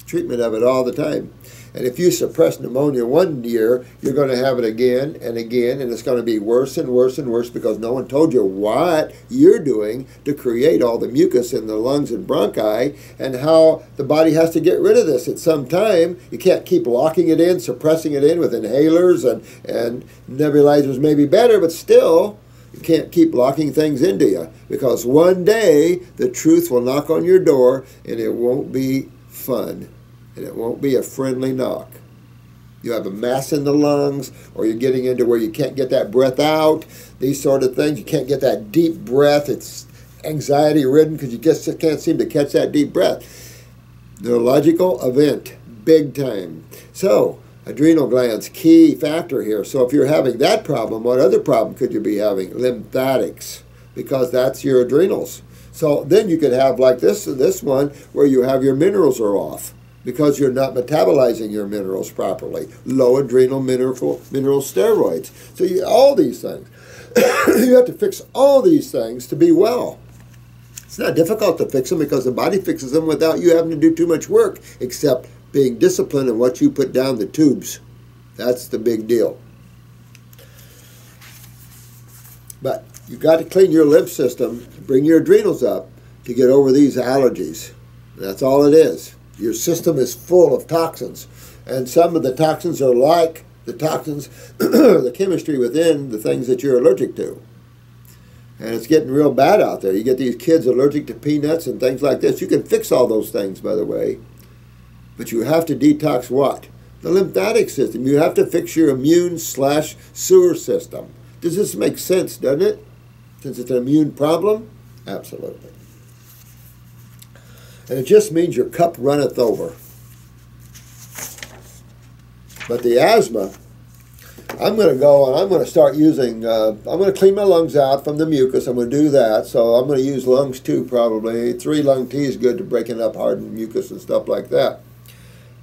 Treatment of it all the time. And if you suppress pneumonia one year, you're going to have it again and again, and it's going to be worse and worse and worse because no one told you what you're doing to create all the mucus in the lungs and bronchi and how the body has to get rid of this at some time. You can't keep locking it in, suppressing it in with inhalers and nebulizers may be better, but still, you can't keep locking things into you because one day the truth will knock on your door and it won't be fun. And it won't be a friendly knock. You have a mass in the lungs, or you're getting into where you can't get that breath out, these sort of things. You can't get that deep breath. It's anxiety-ridden because you just can't seem to catch that deep breath. Neurological event, big time. So, adrenal glands, key factor here. So if you're having that problem, what other problem could you be having? Lymphatics, because that's your adrenals. So then you could have like this one where you have your minerals are off, because you're not metabolizing your minerals properly. Low adrenal mineral steroids. So all these things. You have to fix all these things to be well. It's not difficult to fix them because the body fixes them without you having to do too much work, except being disciplined in what you put down the tubes. That's the big deal. But you've got to clean your lymph system, bring your adrenals up to get over these allergies. That's all it is. Your system is full of toxins, and some of the toxins are like the toxins, the chemistry within the things that you're allergic to. And it's getting real bad out there. You get these kids allergic to peanuts and things like this. You can fix all those things, by the way, but you have to detox what? The lymphatic system. You have to fix your immune/sewer system. Does this make sense, doesn't it? Since it's an immune problem? Absolutely. And it just means your cup runneth over. But the asthma, I'm going to go and I'm going to start using, I'm going to clean my lungs out from the mucus. I'm going to do that. So I'm going to use lungs too, probably. 3 lung tea is good to breaking up hardened mucus and stuff like that.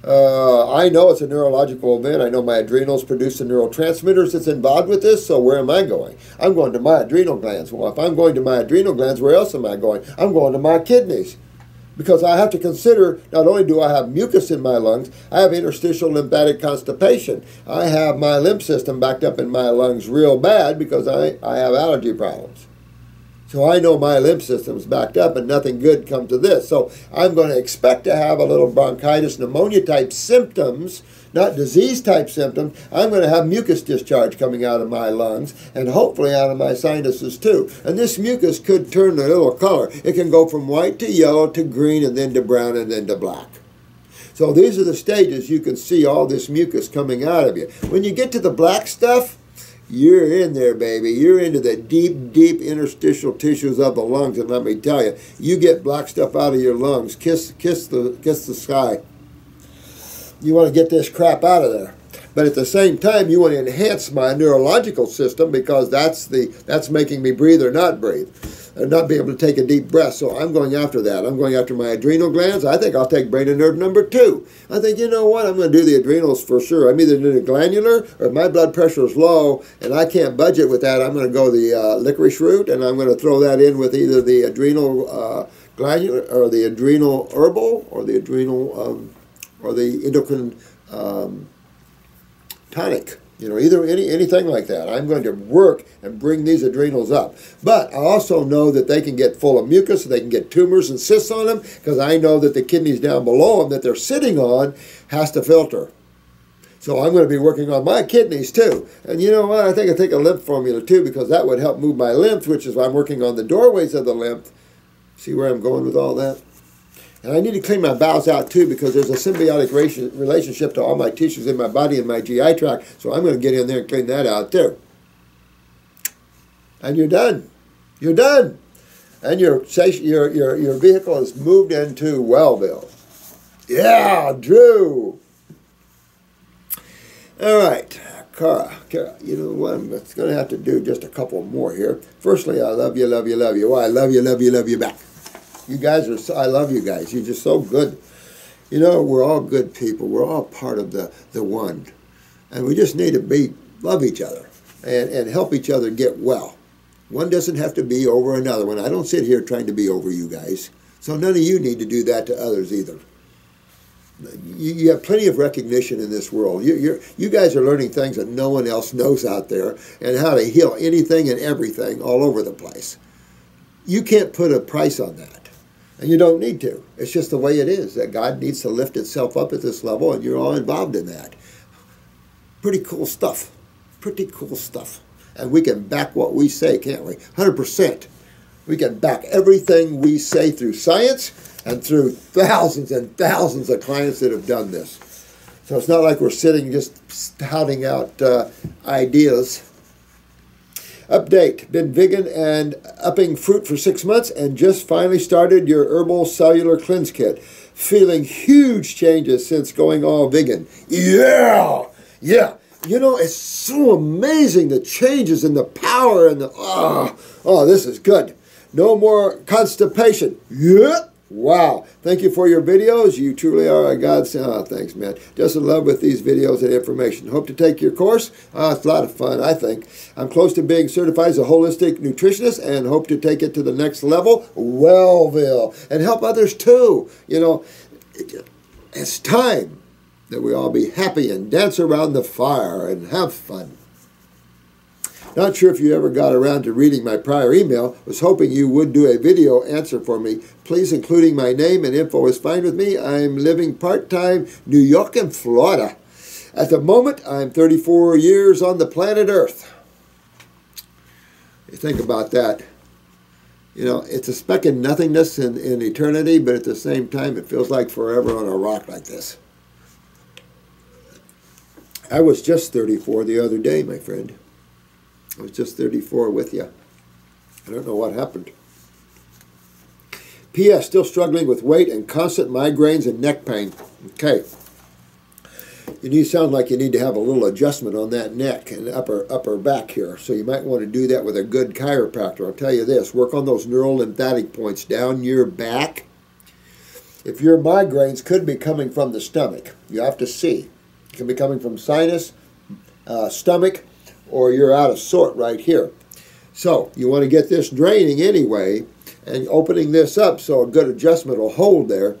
I know it's a neurological event. I know my adrenals produce the neurotransmitters that's involved with this, so where am I going? I'm going to my adrenal glands. Well, if I'm going to my adrenal glands, where else am I going? I'm going to my kidneys. Because I have to consider, not only do I have mucus in my lungs, I have interstitial lymphatic constipation. I have my lymph system backed up in my lungs real bad because I have allergy problems. So I know my lymph system is backed up and nothing good comes to this. So I'm going to expect to have a little bronchitis, pneumonia type symptoms, not disease type symptoms. I'm going to have mucus discharge coming out of my lungs and hopefully out of my sinuses too. And this mucus could turn a little color. It can go from white to yellow to green and then to brown and then to black. So these are the stages you can see all this mucus coming out of you. When you get to the black stuff, you're in there, baby. You're into the deep, deep interstitial tissues of the lungs, and let me tell you, you get black stuff out of your lungs. Kiss the sky. You want to get this crap out of there. But at the same time, you want to enhance my neurological system because that's making me breathe or not breathe, or not be able to take a deep breath. So I'm going after that. I'm going after my adrenal glands. I think I'll take brain and nerve number 2. I think, you know what, I'm going to do the adrenals for sure. I'm either doing a glandular, or if my blood pressure is low and I can't budget with that, I'm going to go the licorice root, and I'm going to throw that in with either the adrenal glandular, or the adrenal herbal, or the adrenal, or the endocrine tonic, either anything like that. I'm going to work and bring these adrenals up. But I also know that they can get full of mucus, they can get tumors and cysts on them, because I know that the kidneys down below them that they're sitting on has to filter. So I'm going to be working on my kidneys too. And you know what? I think I'll take a lymph formula too, because that would help move my lymph, which is why I'm working on the doorways of the lymph. See where I'm going with all that? And I need to clean my bowels out too, because there's a symbiotic relationship to all my tissues in my body and my GI tract. So I'm going to get in there and clean that out too. And you're done. You're done. And your vehicle is moved into Wellville. Yeah, Drew. All right, Cara, you know what? I'm going to have to do just a couple more here. Firstly, I love you, love you, love you. Well, I love you, love you, love you back. You guys I love you guys. You're just so good. We're all good people. We're all part of the one. And we just need to love each other and help each other get well. One doesn't have to be over another one. I don't sit here trying to be over you guys. So none of you need to do that to others either. You have plenty of recognition in this world. You guys are learning things that no one else knows out there, and how to heal anything and everything all over the place. You can't put a price on that. And you don't need to. It's just the way it is, that God needs to lift itself up at this level, and you're all involved in that. Pretty cool stuff. Pretty cool stuff. And we can back what we say, can't we? 100%. We can back everything we say through science and through thousands and thousands of clients that have done this. So it's not like we're sitting just spouting out ideas. Update. Been vegan and upping fruit for 6 months and just finally started your herbal cellular cleanse kit. Feeling huge changes since going all vegan. Yeah! Yeah! You know, it's so amazing, the changes and the power and the... Oh, this is good. No more constipation. Yeah! Wow. Thank you for your videos. You truly are a godsend. Oh, thanks, man. Just in love with these videos and information. Hope to take your course. It's a lot of fun, I think. I'm close to being certified as a holistic nutritionist and hope to take it to the next level. Wellville. And help others too. You know, it's time that we all be happy and dance around the fire and have fun. Not sure if you ever got around to reading my prior email. Was hoping you would do a video answer for me. Please, including my name and info is fine with me. I'm living part-time New York and Florida. At the moment, I'm 34 years on the planet Earth. You think about that. You know, it's a speck of nothingness in eternity, but at the same time, it feels like forever on a rock like this. I was just 34 the other day, my friend. I was just 34 with you. I don't know what happened. P.S. Still struggling with weight and constant migraines and neck pain. Okay. You sound like you need to have a little adjustment on that neck and upper back here. So you might want to do that with a good chiropractor. I'll tell you this. Work on those neural lymphatic points down your back. If your migraines could be coming from the stomach, you have to see. It can be coming from sinus, stomach, or you're out of sort right here. So you want to get this draining anyway and opening this up so a good adjustment will hold there.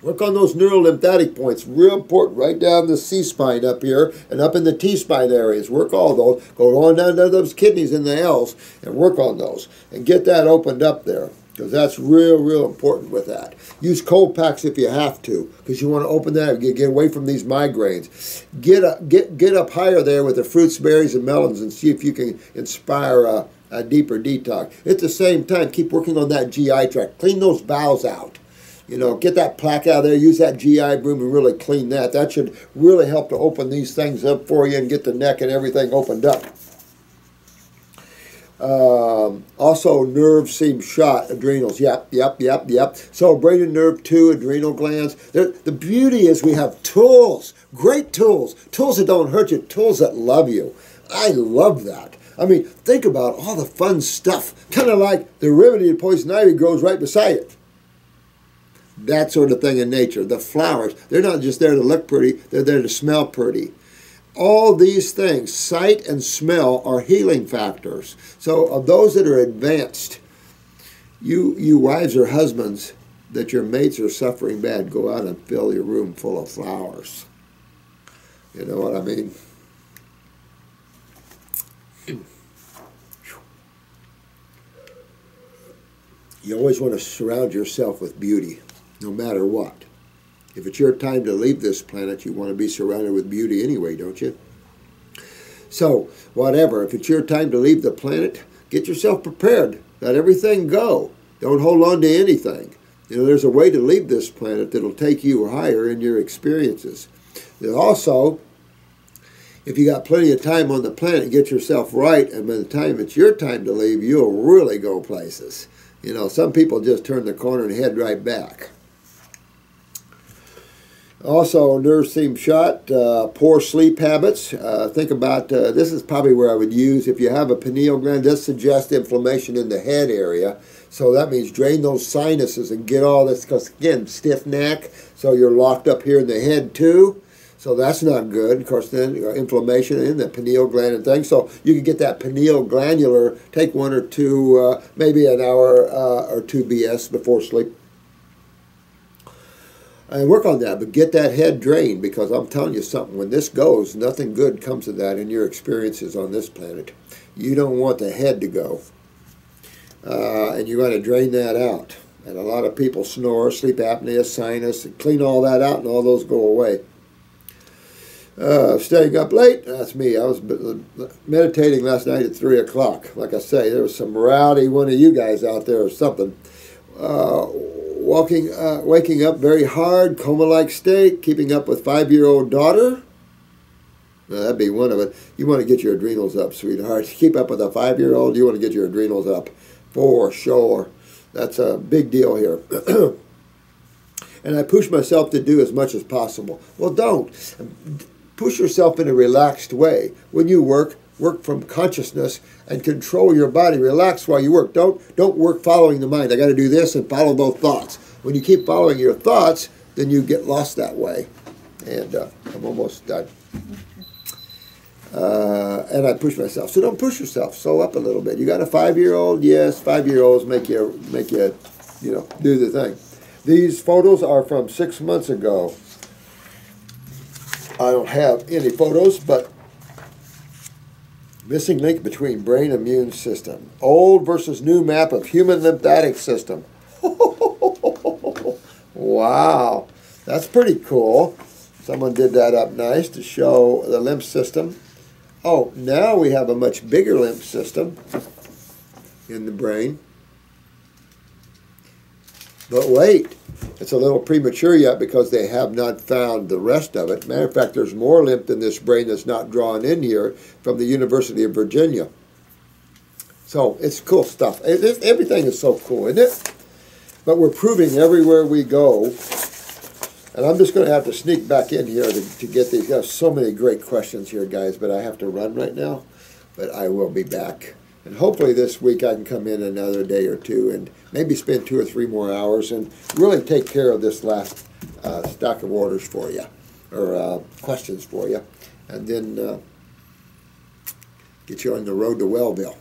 Work on those neural lymphatic points, real important, right down the C-spine up here and up in the T-spine areas. Work all those. Go on down to those kidneys in the L's and work on those and get that opened up there, because that's real important with that. Use cold packs if you have to, because you want to open that, get away from these migraines. Get up higher there with the fruits, berries, and melons and see if you can inspire a deeper detox. At the same time, keep working on that GI tract. Clean those bowels out. You know, get that plaque out of there, use that GI broom and really clean that. That should really help to open these things up for you and get the neck and everything opened up. Also, nerves seem shot, adrenals. Yep. So, brain and nerve too, adrenal glands. The beauty is we have tools, great tools that don't hurt you, tools that love you. I love that. I mean, think about all the fun stuff, kind of like the remedy to poison ivy grows right beside it. That sort of thing in nature. The flowers, they're not just there to look pretty, they're there to smell pretty. All these things, sight and smell, are healing factors. So of those that are advanced, you wives or husbands that your mates are suffering bad, go out and fill your room full of flowers. You know what I mean? You always want to surround yourself with beauty, no matter what. If it's your time to leave this planet, you want to be surrounded with beauty anyway, don't you? So, whatever, if it's your time to leave the planet, get yourself prepared. Let everything go. Don't hold on to anything. You know, there's a way to leave this planet that'll take you higher in your experiences. There's also, if you got plenty of time on the planet, get yourself right, and by the time it's your time to leave, you'll really go places. You know, some people just turn the corner and head right back. Also, nerves seem shot, poor sleep habits. Think about, this is probably where I would use, if you have a pineal gland, this suggests inflammation in the head area. So that means drain those sinuses and get all this, because again, stiff neck, so you're locked up here in the head too. So that's not good. Of course, then inflammation in the pineal gland and things. So you can get that pineal glandular, take 1 or 2, maybe an hour or 2 BS before sleep. And work on that, but get that head drained, because I'm telling you something, when this goes, nothing good comes of that in your experiences on this planet. You don't want the head to go. And you're going to drain that out. And a lot of people snore, sleep apnea, sinus, and clean all that out and all those go away. Staying up late, that's me. I was meditating last night at 3 o'clock. Like I say, there was some rowdy one of you guys out there or something. waking up very hard, coma-like state, keeping up with 5-year-old daughter. Now, that'd be one of it. You want to get your adrenals up, sweetheart. Keep up with a 5-year-old, you want to get your adrenals up, for sure. That's a big deal here. And I push myself to do as much as possible. Well, don't. Push yourself in a relaxed way. When you work from consciousness and control your body. Relax while you work. Don't work following the mind. I got to do this and follow those thoughts. When you keep following your thoughts, then you get lost that way. And I'm almost done. And I push myself. So don't push yourself. Slow up a little bit. You got a 5-year-old? Yes, 5-year-olds make you do the thing. These photos are from 6 months ago. I don't have any photos, but missing link between brain and immune system. Old versus new map of human lymphatic system. Wow, that's pretty cool. Someone did that up nice to show the lymph system. Oh, now we have a much bigger lymph system in the brain. But wait, it's a little premature yet because they have not found the rest of it. Matter of fact, there's more lymph in this brain that's not drawn in here from the University of Virginia. So it's cool stuff. Everything is so cool, isn't it? But we're proving everywhere we go. And I'm just going to have to sneak back in here to get these. Got so many great questions here, guys, but I have to run right now. But I will be back. And hopefully this week I can come in another day or two and maybe spend 2 or 3 more hours and really take care of this last stack of orders for you, or questions for you, and then get you on the road to Wellville.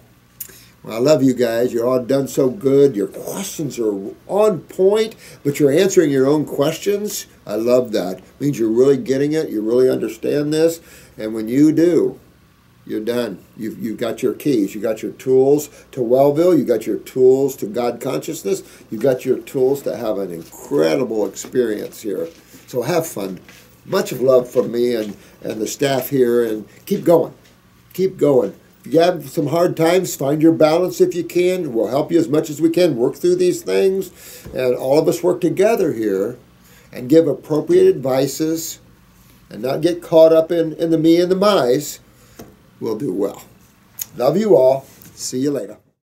Well, I love you guys. You're all done so good. Your questions are on point, but you're answering your own questions. I love that. It means you're really getting it. You really understand this. And when you do, you're done. You've got your keys. You got your tools to Wellville. You got your tools to God consciousness. You got your tools to have an incredible experience here. So have fun. Much of love from me and the staff here. And keep going. Keep going. If you have some hard times, find your balance if you can. We'll help you as much as we can. Work through these things. And all of us work together here and give appropriate advices and not get caught up in the me and the my's. We'll do well. Love you all. See you later.